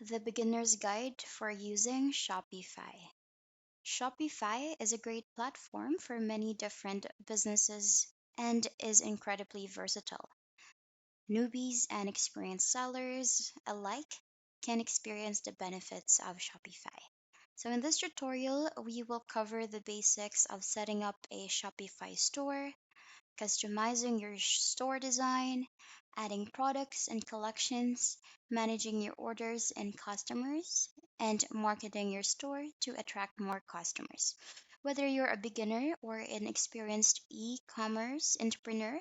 The Beginner's Guide for Using Shopify. Shopify is a great platform for many different businesses and is incredibly versatile. Newbies and experienced sellers alike can experience the benefits of Shopify. So, in this tutorial, we will cover the basics of setting up a Shopify store, customizing your store design, adding products and collections, managing your orders and customers, and marketing your store to attract more customers. Whether you're a beginner or an experienced e commerce entrepreneur,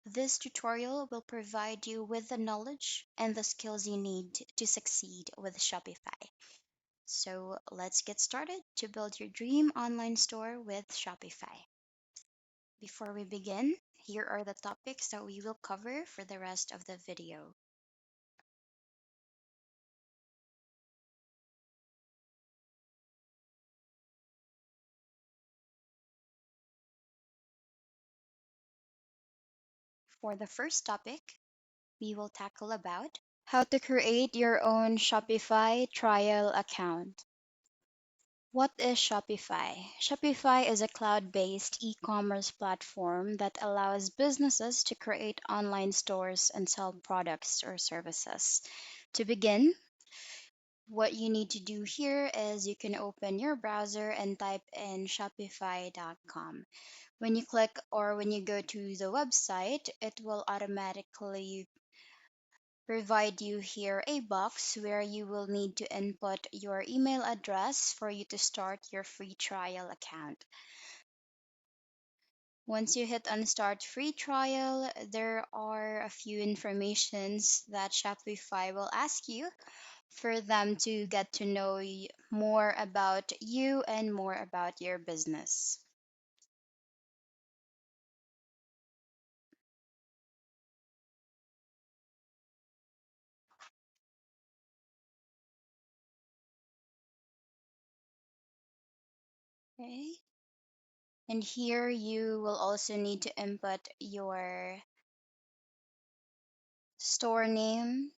this tutorial will provide you with the knowledge and the skills you need to succeed with Shopify. So let's get started to build your dream online store with Shopify. Before we begin, here are the topics that we will cover for the rest of the video. For the first topic, we will tackle about how to create your own Shopify trial account. What is Shopify? Shopify is a cloud based e commerce platform that allows businesses to create online stores and sell products or services. To begin, what you need to do here is you can open your browser and type in shopify.com. When you click or when you go to the website, it will automatically provide you here a box where you will need to input your email address for you to start your free trial account. Once you hit on start free trial, there are a few informations that Shopify will ask you for them to get to know more about you and more about your business. Okay. And here you will also need to input your store name.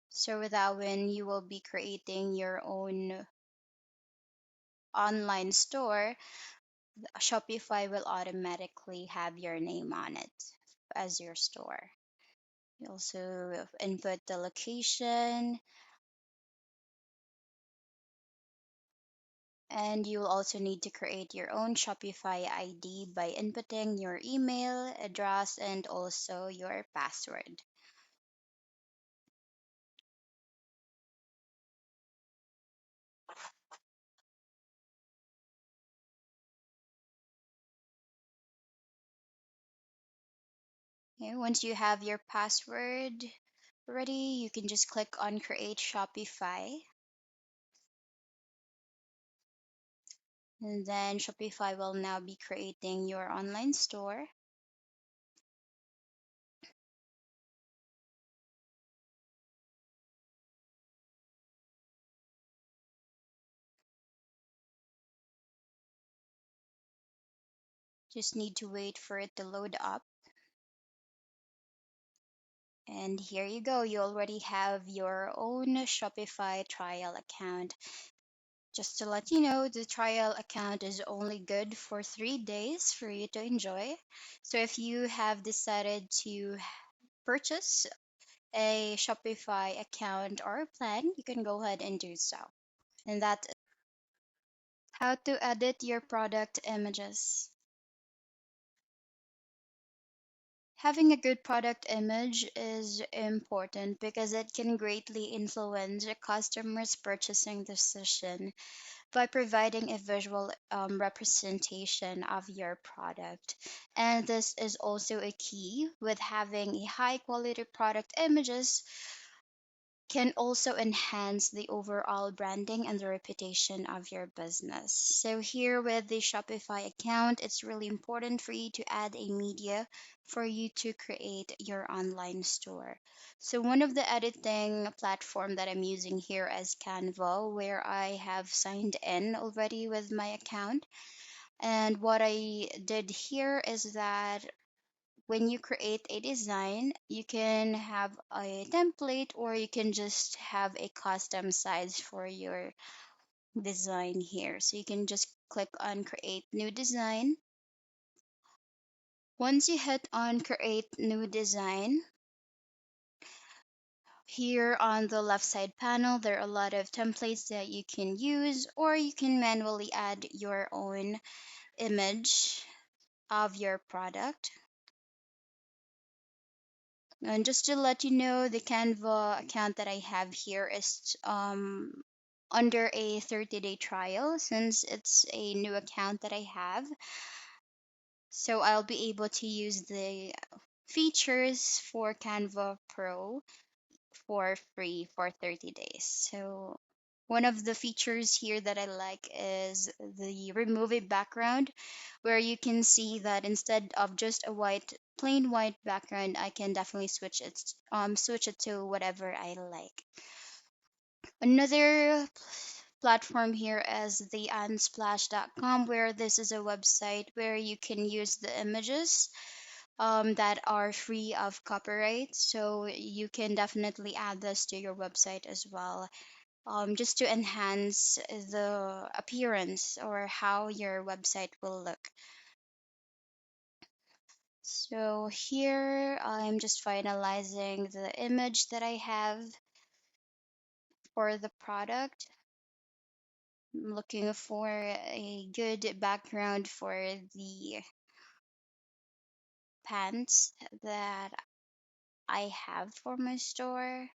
So that when you will be creating your own online store, Shopify will automatically have your name on it as your store. You also input the location, and you will also need to create your own Shopify ID by inputting your email address and also your password. Okay, once you have your password ready, you can just click on Create Shopify. And then Shopify will now be creating your online store. Just need to wait for it to load up. And here you go. You already have your own Shopify trial account. Just to let you know, the trial account is only good for 3 days for you to enjoy. So if you have decided to purchase a Shopify account or plan, you can go ahead and do so. And that is how to edit your product images. Having a good product image is important because it can greatly influence a customer's purchasing decision by providing a visual representation of your product. And this is also a key with having a high quality product images can also enhance the overall branding and the reputation of your business. So, here with the Shopify account, it's really important for you to add a media for you to create your online store. So, one of the editing platform that I'm using here is Canva, where I have signed in already with my account. And what I did here is that when you create a design, you can have a template or you can just have a custom size for your design here. So you can just click on create new design. Once you hit on create new design, here on the left side panel, there are a lot of templates that you can use, or you can manually add your own image of your product. And just to let you know, the Canva account that I have here is under a 30-day trial since it's a new account that I have. So I'll be able to use the features for Canva Pro for free for 30 days. So one of the features here that I like is the remove a background, where you can see that instead of just a plain white background, I can definitely switch it to whatever I like. Another platform here is the unsplash.com, where this is a website where you can use the images that are free of copyright. So you can definitely add this to your website as well, just to enhance the appearance or how your website will look. So here I'm just finalizing the image that I have for the product. I'm looking for a good background for the pants that I have for my store.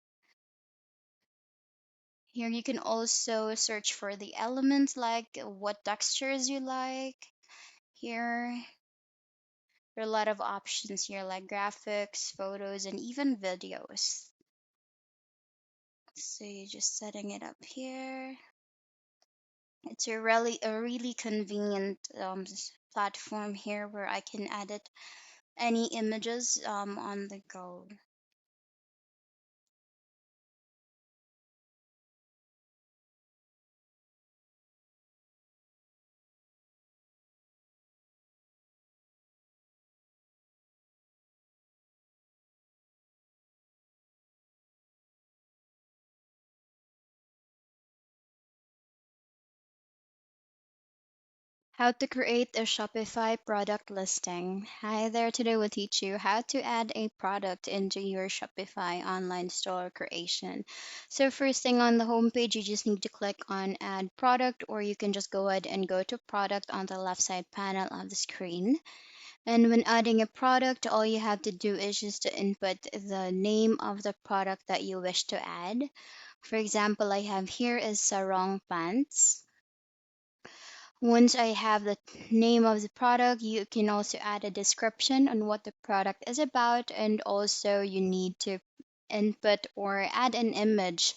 Here you can also search for the elements, like what textures you like. Here there are a lot of options here, like graphics, photos, and even videos. So you're just setting it up here. It's a really convenient platform here where I can edit any images on the go. How to create a Shopify product listing. Hi there, today we'll teach you how to add a product into your Shopify online store creation. So first thing on the homepage, you just need to click on add product, or you can just go ahead and go to product on the left side panel of the screen. And when adding a product, all you have to do is just to input the name of the product that you wish to add. For example, I have here is sarong pants. Once I have the name of the product, you can also add a description on what the product is about, and also you need to input or add an image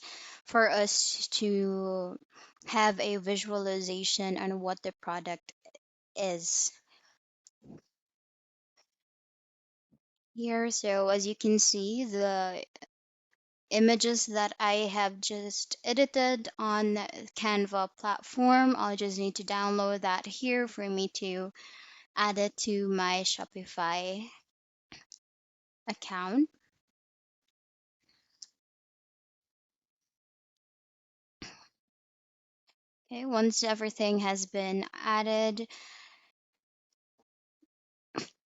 for us to have a visualization on what the product is here. So as you can see, the images that I have just edited on Canva platform, I'll just need to download that here for me to add it to my Shopify account. Okay, once everything has been added,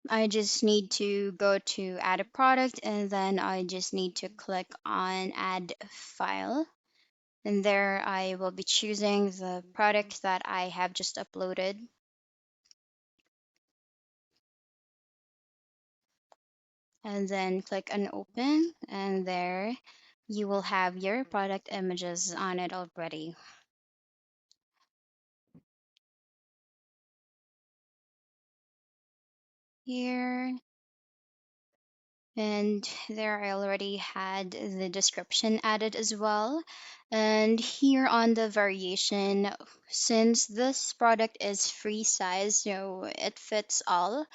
I just need to go to add a product, and then I just need to click on add file. And there I will be choosing the product that I have just uploaded. And then click on open, and there you will have your product images on it already. Here, and there I already had the description added as well. And here on the variation, since this product is free size, so it fits all,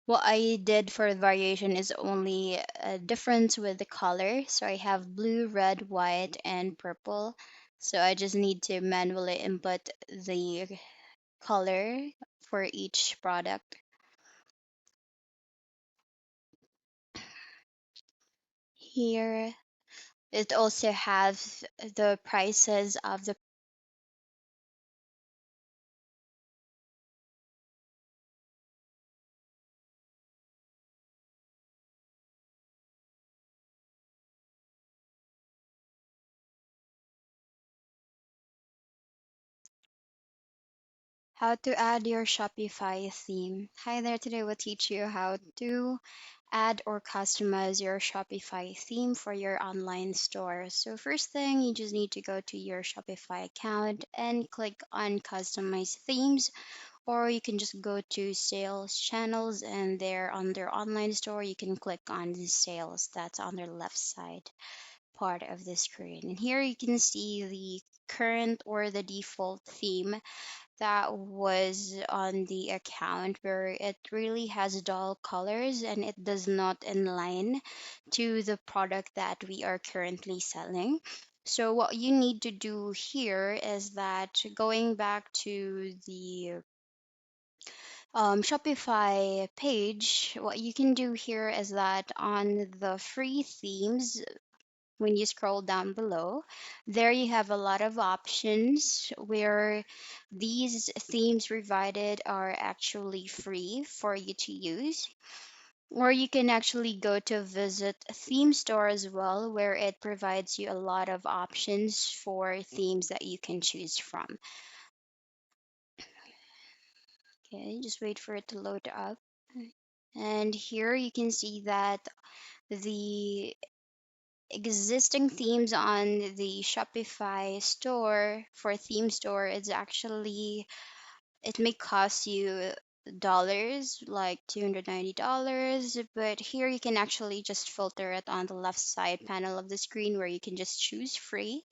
what I did for the variation is only a difference with the color. So I have blue, red, white, and purple. So I just need to manually input the color for each product. Here it also has the prices of the how to add your Shopify theme. Hi there, today we'll teach you how to add or customize your Shopify theme for your online store. So first thing, you just need to go to your Shopify account and click on customize themes, or you can just go to sales channels and there under online store you can click on the sales that's on the left side part of the screen. And here you can see the current or the default theme that was on the account, where it really has dull colors and it does not align to the product that we are currently selling. So what you need to do here is that going back to the Shopify page, what you can do here is that on the free themes, when you scroll down below, there you have a lot of options where these themes provided are actually free for you to use. Or you can actually go to visit theme store as well, where it provides you a lot of options for themes that you can choose from. Okay, just wait for it to load up. And here you can see that the existing themes on the Shopify store for theme store is actually, it may cost you dollars like $290, but here you can actually just filter it on the left side panel of the screen where you can just choose free.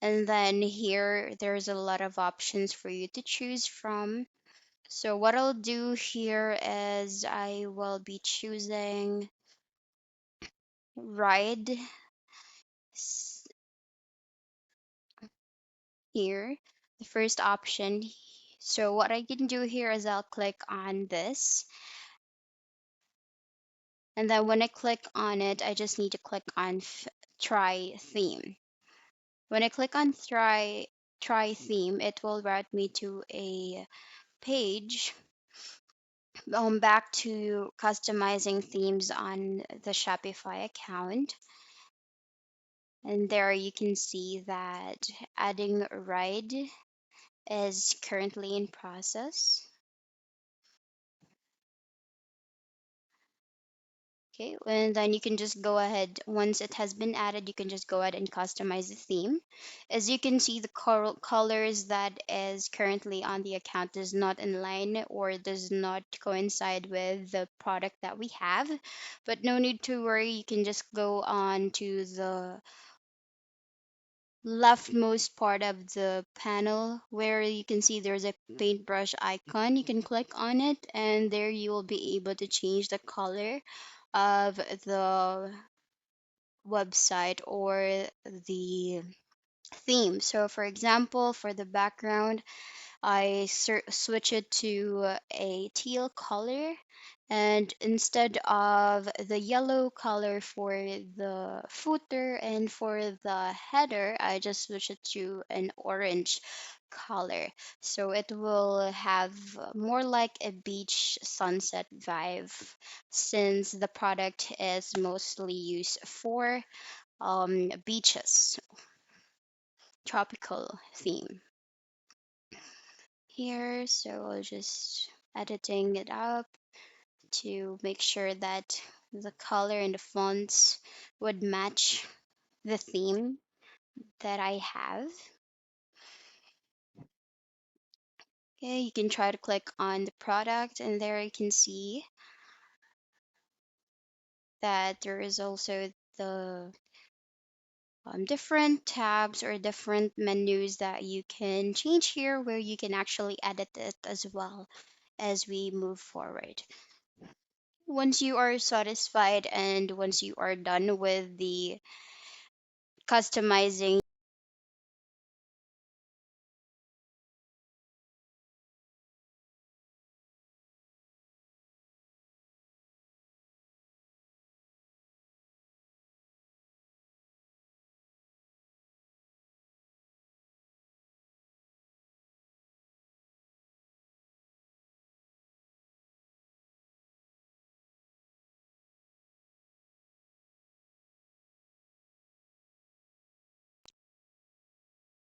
And then here there's a lot of options for you to choose from. So what I'll do here is I will be choosing ride here, the first option. So what I can do here is I'll click on this. And then when I click on it, I just need to click on try theme. When I click on try theme, it will route me to a page back to customizing themes on the Shopify account. And there you can see that adding a ride is currently in process. Okay, and then you can just go ahead, once it has been added, you can just go ahead and customize the theme. As you can see, the colors that is currently on the account is not in line or does not coincide with the product that we have. But no need to worry, you can just go on to the leftmost part of the panel where you can see there's a paintbrush icon. You can click on it and there you will be able to change the color of the website or the theme. So for example, for the background, I switch it to a teal color, and instead of the yellow color for the footer and for the header, I just switch it to an orange color. So it will have more like a beach sunset vibe, since the product is mostly used for beaches, tropical theme here. So I'll just editing it up to make sure that the color and the fonts would match the theme that I have. Okay, you can try to click on the product and there you can see that there is also the different tabs or different menus that you can change here, where you can actually edit it as well as we move forward. Once you are satisfied and once you are done with the customizing,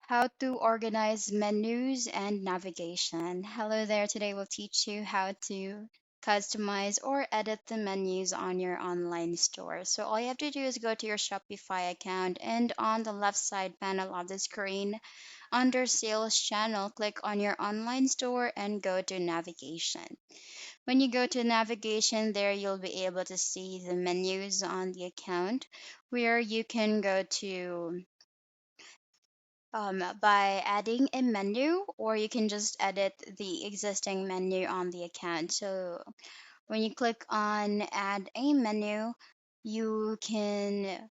How to organize menus and navigation. Hello there. Today we'll teach you how to customize or edit the menus on your online store. So all you have to do is go to your Shopify account, and on the left side panel of the screen under sales channel, click on your online store and go to navigation. When you go to navigation, there you'll be able to see the menus on the account, where you can go to by adding a menu, or you can just edit the existing menu on the account. So when you click on add a menu, you can,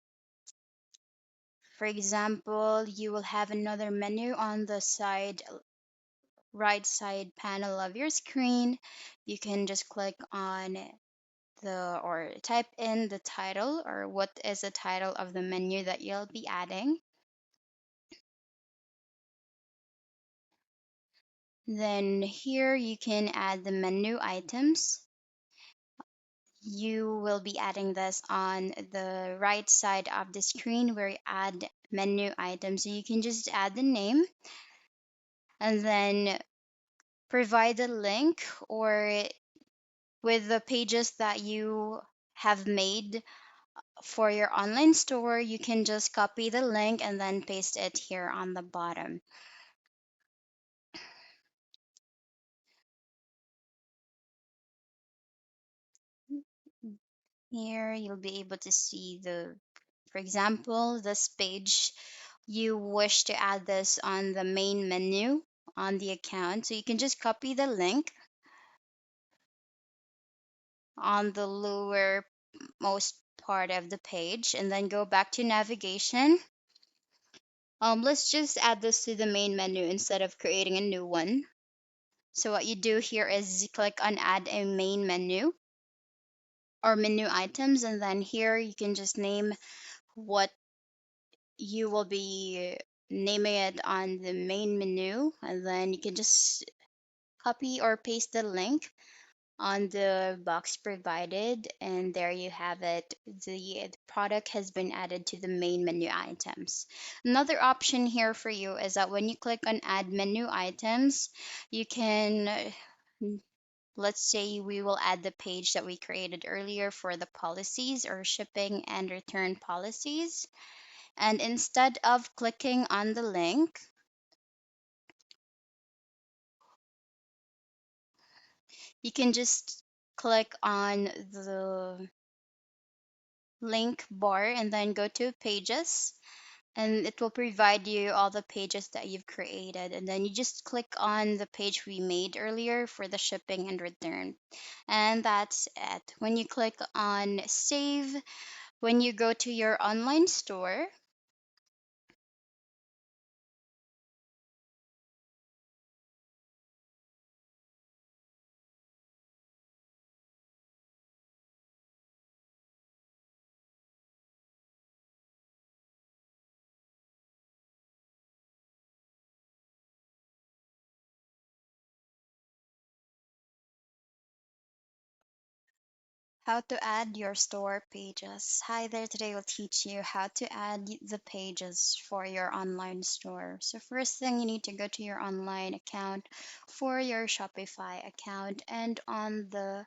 for example, you will have another menu on the side right side panel of your screen. You can just click on the or type in the title, or what is the title of the menu that you'll be adding. Then here you can add the menu items. You will be adding this on the right side of the screen where you add menu items. So you can just add the name and then provide the link, or with the pages that you have made for your online store, you can just copy the link and then paste it here on the bottom. Here you'll be able to see the, for example, this page, you wish to add this on the main menu on the account. So you can just copy the link on the lower most part of the page and then go back to navigation. Let's just add this to the main menu instead of creating a new one. So what you do here is click on add a main menu or menu items, and then here you can just name what you will be naming it on the main menu, and then you can just copy or paste the link on the box provided, and there you have it. The product has been added to the main menu items. Another option here for you is that when you click on add menu items, you can, let's say we will add the page that we created earlier for the policies or shipping and return policies. And instead of clicking on the link, you can just click on the link bar and then go to pages, and it will provide you all the pages that you've created, and then you just click on the page we made earlier for the shipping and return, and that's it. When you click on save, when you go to your online store, how to add your store pages. Hi there, today we'll teach you how to add the pages for your online store. So first thing, you need to go to your online account for your Shopify account, and on the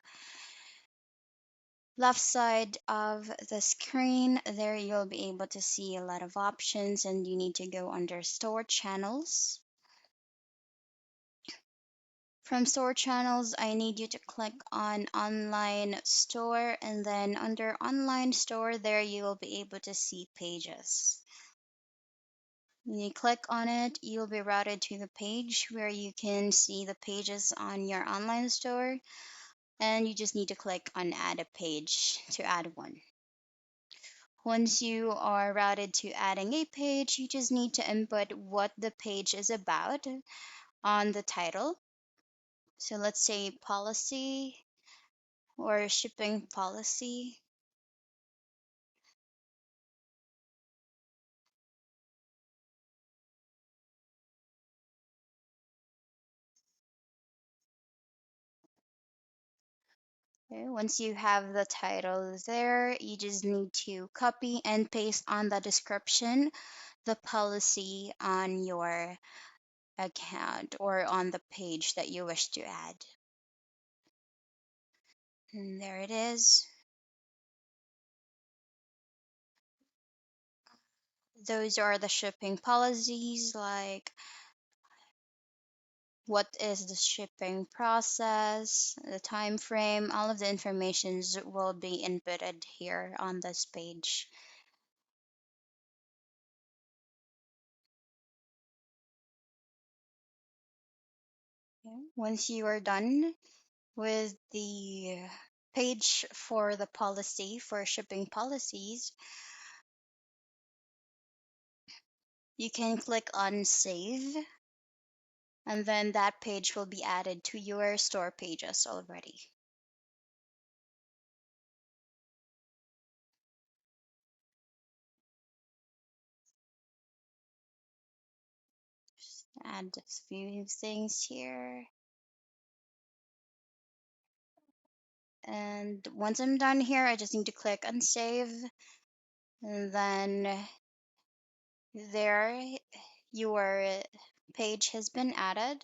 left side of the screen there you'll be able to see a lot of options, and you need to go under store channels. From store channels, I need you to click on online store, and then under online store there you will be able to see pages. When you click on it, you'll be routed to the page where you can see the pages on your online store, and you just need to click on add a page to add one. Once you are routed to adding a page, you just need to input what the page is about on the title. So let's say policy or shipping policy. Okay, once you have the title there, you just need to copy and paste on the description the policy on your account or on the page that you wish to add. And there it is. Those are the shipping policies, like what is the shipping process, the time frame, all of the informations will be inputted here on this page. Okay. Once you are done with the page for the policy for shipping policies, you can click on save, and then that page will be added to your store pages already. Just add a few things here. And once I'm done here, I just need to click on save, and then there your page has been added.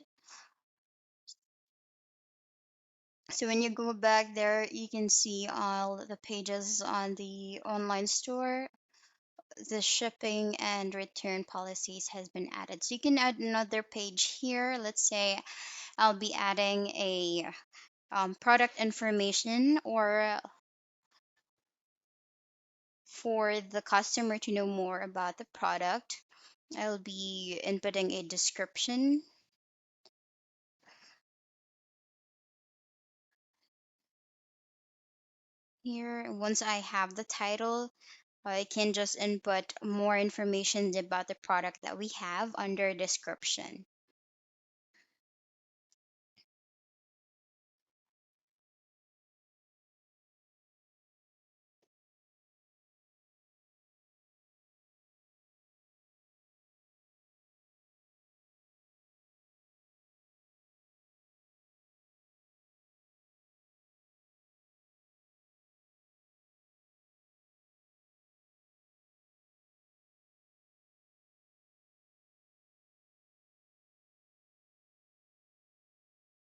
So when you go back there, you can see all the pages on the online store. The shipping and return policies has been added. So you can add another page here. Let's say I'll be adding a product information, or for the customer to know more about the product, I'll be inputting a description here. Once I have the title, I can just input more information about the product that we have under description.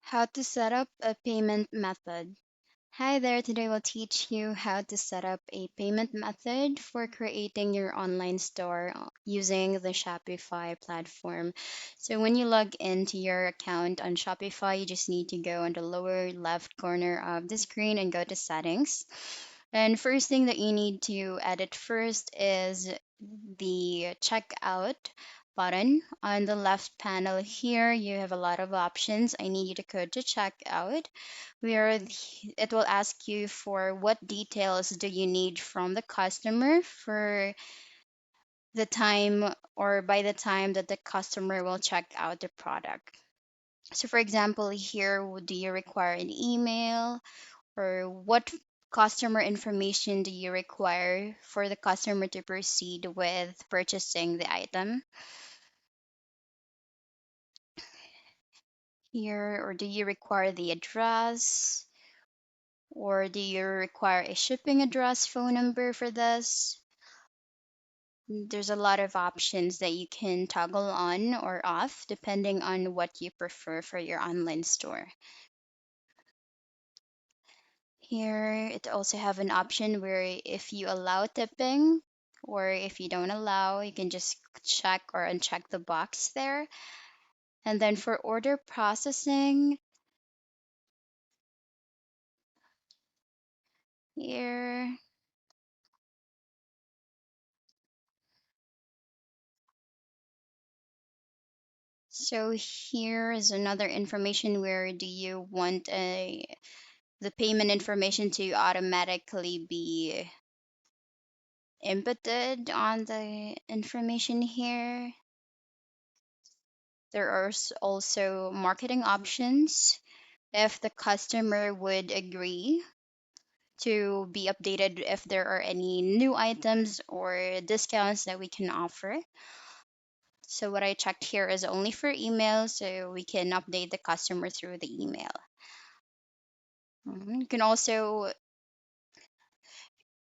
How to set up a payment method. Hi there, today we'll teach you how to set up a payment method for creating your online store using the Shopify platform. So when you log into your account on Shopify, you just need to go on the lower left corner of the screen and go to settings. And first thing that you need to edit first is the checkout button. On the left panel here, you have a lot of options. I need you to go to checkout, where it will ask you for what details do you need from the customer for the time or by the time that the customer will check out the product. So for example, here, do you require an email, or what customer information do you require for the customer to proceed with purchasing the item here, or do you require the address, or do you require a shipping address phone number for this? There's a lot of options that you can toggle on or off depending on what you prefer for your online store. Here, it also have an option where if you allow tipping, or if you don't allow, you can just check or uncheck the box there. And then for order processing, here, so here is another information where do you want the payment information to automatically be inputted on the information here. There are also marketing options if the customer would agree to be updated if there are any new items or discounts that we can offer. So what I checked here is only for email, so we can update the customer through the email. You can also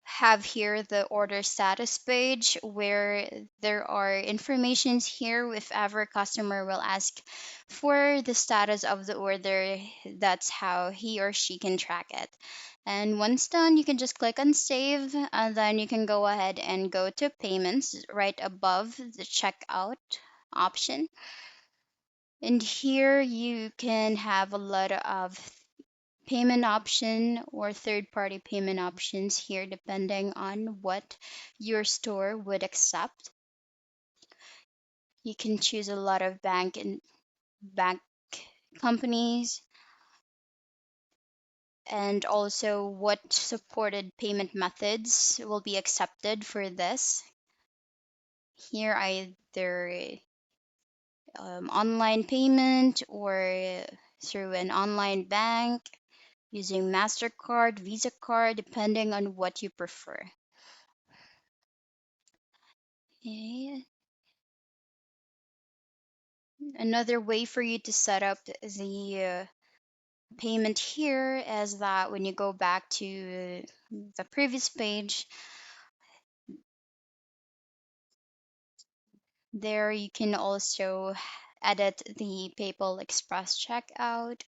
have here the order status page where there are informations here if ever customer will ask for the status of the order. That's how he or she can track it. And once done, you can just click on save, and then you can go ahead and go to payments right above the checkout option. And here you can have a lot of payment option or third party payment options here depending on what your store would accept. You can choose a lot of bank companies and also what supported payment methods will be accepted for this. Here either online payment or through an online bank using MasterCard, Visa card, depending on what you prefer. Okay. Another way for you to set up the payment here is that when you go back to the previous page, there you can also edit the PayPal Express checkout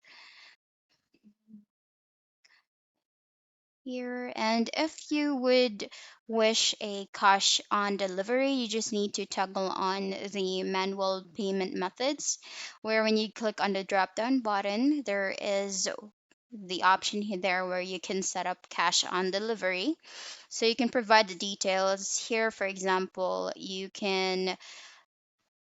here. And if you would wish a cash on delivery, you just need to toggle on the manual payment methods, where when you click on the drop down button, there is the option here there where you can set up cash on delivery. So you can provide the details here. For example, you can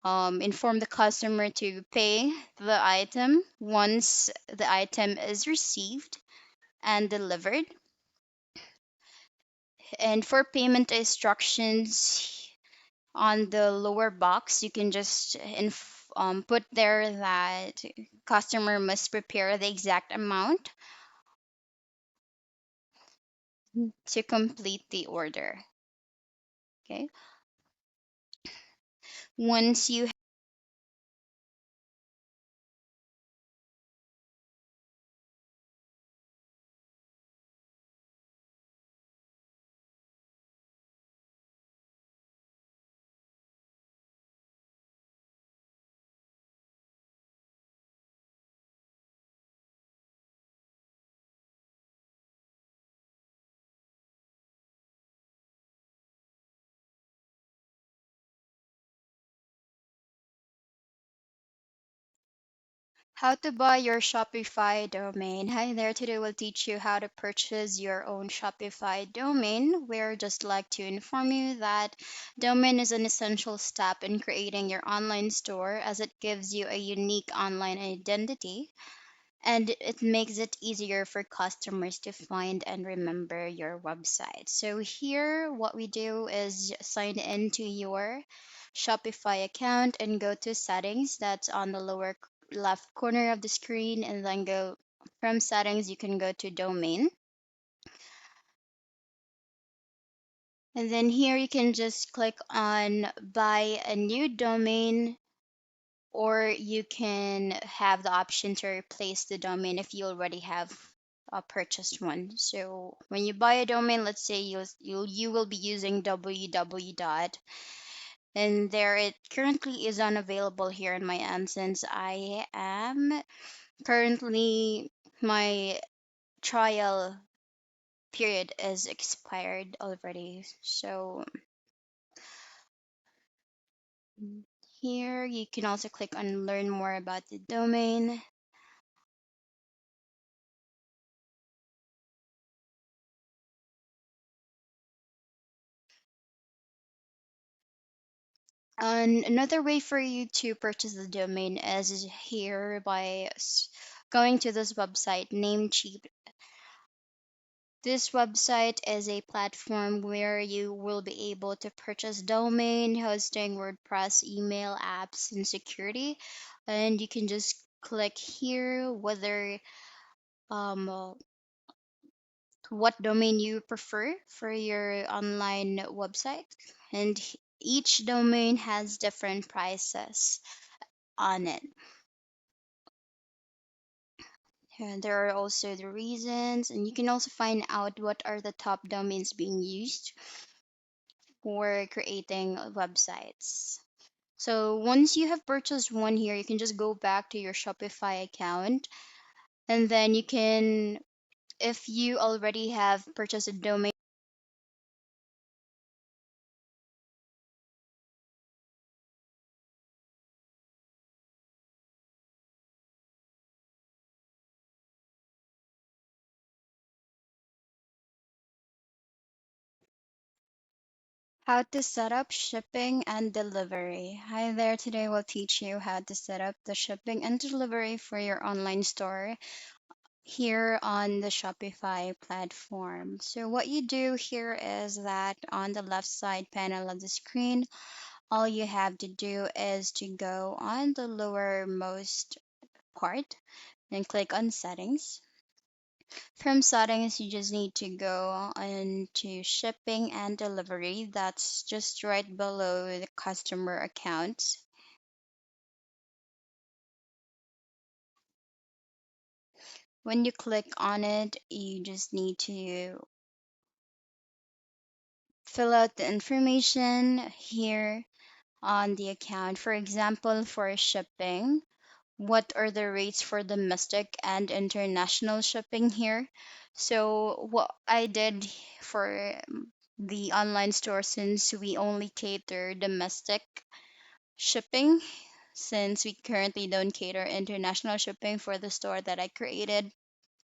inform the customer to pay the item once the item is received and delivered. And for payment instructions on the lower box, you can just put there that customer must prepare the exact amount to complete the order. Okay. Once you How to buy your Shopify domain. Hi there, today we'll teach you how to purchase your own Shopify domain. We're just like to inform you that domain is an essential step in creating your online store as it gives you a unique online identity and it makes it easier for customers to find and remember your website. So here what we do is sign into your Shopify account and go to settings. That's on the lower left corner of the screen, and then go from settings you can go to domain. And then here you can just click on buy a new domain, or you can have the option to replace the domain if you already have a purchased one. So when you buy a domain, let's say you will be using www dot, and there it currently is unavailable here in my end since I am currently my trial period is expired already. So here you can also click on learn more about the domain. And another way for you to purchase the domain is here by going to this website, Namecheap. This website is a platform where you will be able to purchase domain, hosting, WordPress, email, apps, and security. And you can just click here whether what domain you prefer for your online website. And each domain has different prices on it. And there are also the reasons, and you can also find out what are the top domains being used for creating websites. So once you have purchased one here, you can just go back to your Shopify account, and then you can, if you already have purchased a domain, how to set up shipping and delivery. Hi there, today we'll teach you how to set up the shipping and delivery for your online store here on the Shopify platform. So what you do here is that on the left side panel of the screen, all you have to do is to go on the lowermost part and click on settings. From settings, you just need to go into shipping and delivery. That's just right below the customer accounts. When you click on it, you just need to fill out the information here on the account. For example, for shipping, what are the rates for domestic and international shipping here? So, what I did for the online store, since we only cater domestic shipping, since we currently don't cater international shipping for the store that I created,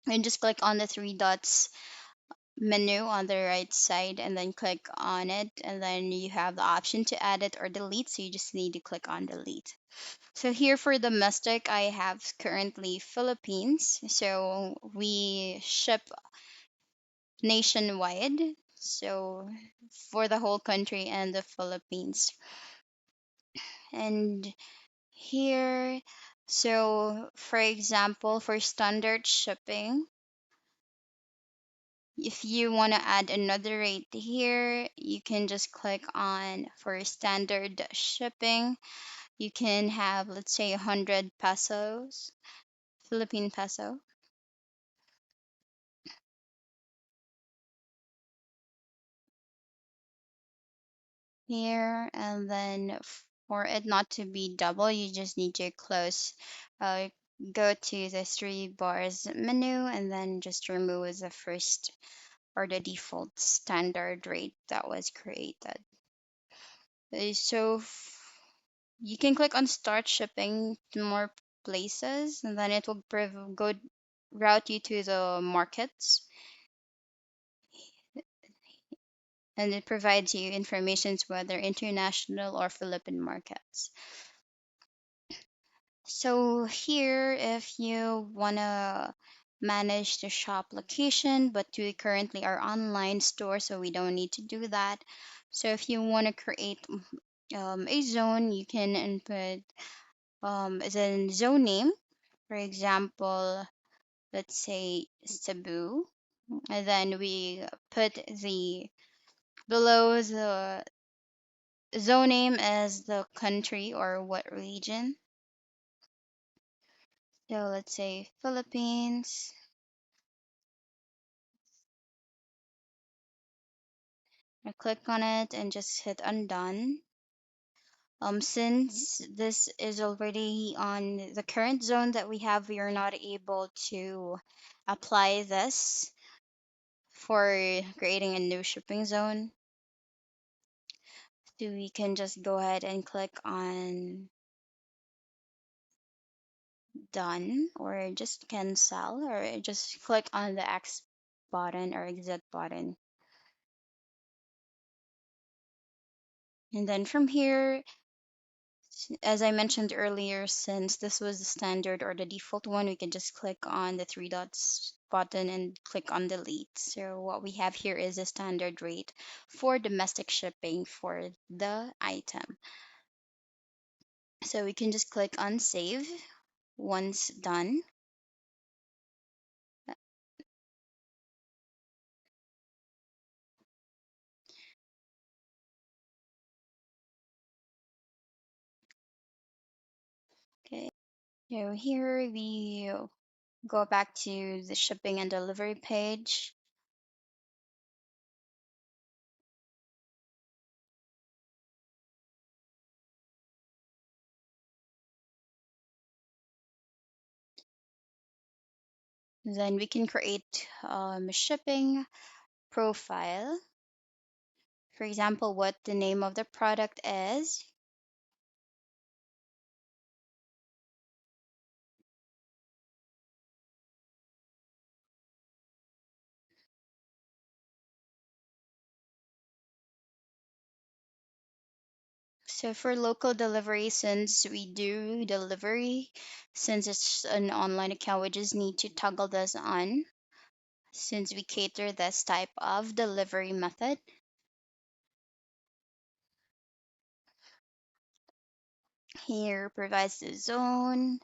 and just click on the three dots menu on the right side and then click on it, and then you have the option to add it or delete, so you just need to click on delete. So here for domestic, I have currently Philippines, so we ship nationwide, so for the whole country and the Philippines. And here, so for example, for standard shipping, if you want to add another rate here, you can just click on for standard shipping. You can have, let's say, 100 pesos, Philippine peso. Here, and then for it not to be double, you just need to uh, go to the three bars menu and then just remove the first or the default standard rate that was created. You can click on start shipping to more places, and then it will go route you to the markets, and it provides you information whether international or Philippine markets. So here, if you wanna manage the shop location, but we currently are online store, so we don't need to do that. So if you want to create a zone, you can input as a zone name. For example, let's say Cebu, and then we put the below the zone name as the country or what region. So let's say Philippines. I click on it and just hit undone. Since this is already on the current zone that we have, we are not able to apply this for creating a new shipping zone. So we can just go ahead and click on done or just cancel, or just click on the X button or exit button. And then from here, as I mentioned earlier, since this was the standard or the default one, we can just click on the three dots button and click on delete. So what we have here is a standard rate for domestic shipping for the item. So we can just click on save once done. Okay, so here Go back to the shipping and delivery page. Then we can create a shipping profile. For example, what the name of the product is. So for local delivery, since we do delivery, since it's an online account, we just need to toggle this on since we cater this type of delivery method. Here provides the zone,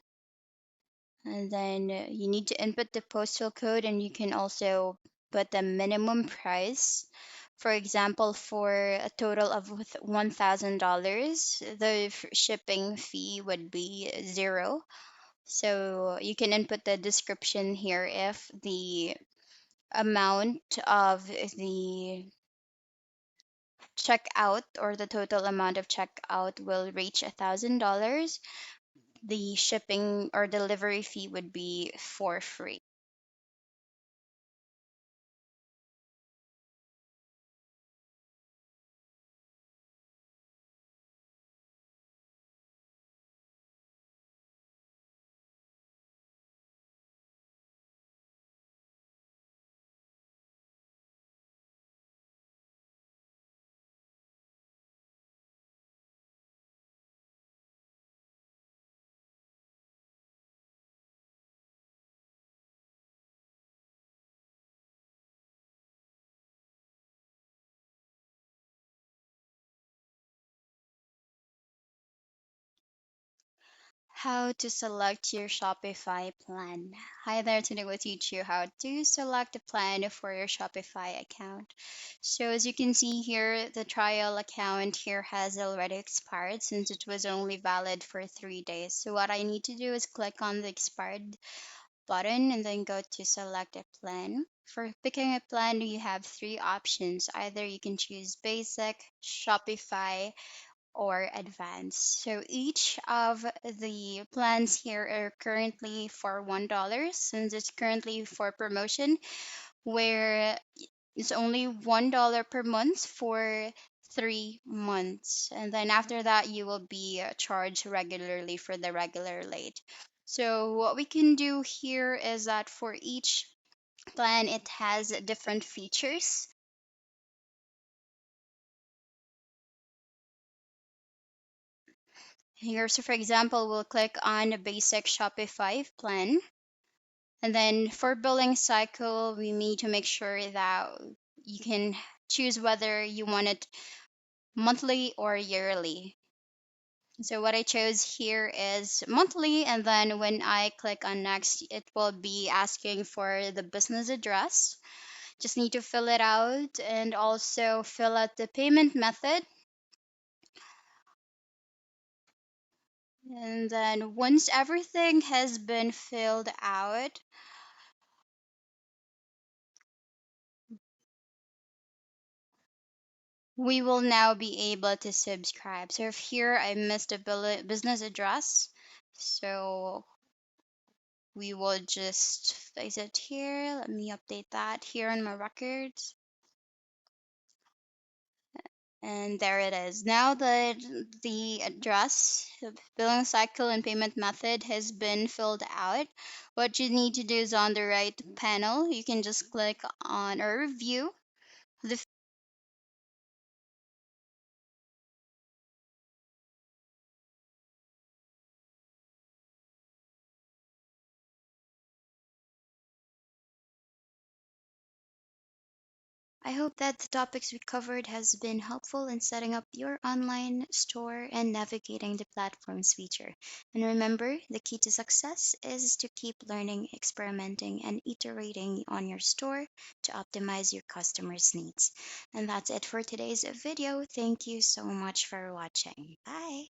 and then you need to input the postal code, and you can also put the minimum price. For example, for a total of $1,000, the shipping fee would be 0. So you can input the description here if the amount of the checkout or the total amount of checkout will reach $1,000, the shipping or delivery fee would be for free. How to select your Shopify plan. Hi there, today we'll teach you how to select a plan for your Shopify account. So as you can see here, the trial account here has already expired since it was only valid for 3 days. So what I need to do is click on the expired button and then go to select a plan. For picking a plan, you have three options. Either you can choose basic, Shopify, or advanced. So each of the plans here are currently for $1 since it's currently for promotion where it's only $1 per month for 3 months. And then after that, you will be charged regularly for the regular late. So what we can do here is that for each plan, it has different features. Here, so for example, we'll click on a basic Shopify plan. And then for billing cycle, we need to make sure that you can choose whether you want it monthly or yearly. So what I chose here is monthly, and then when I click on next, it will be asking for the business address. Just need to fill it out and also fill out the payment method. And then once everything has been filled out, we will now be able to subscribe. So if here I missed a business address, so we will just place it here. Let me update that here in my records. And there it is. Now that the address, the billing cycle, and payment method has been filled out, what you need to do is on the right panel, you can just click on a review. The I hope that the topics we covered has been helpful in setting up your online store and navigating the platform's feature. And remember, the key to success is to keep learning, experimenting, and iterating on your store to optimize your customers' needs. And that's it for today's video. Thank you so much for watching. Bye.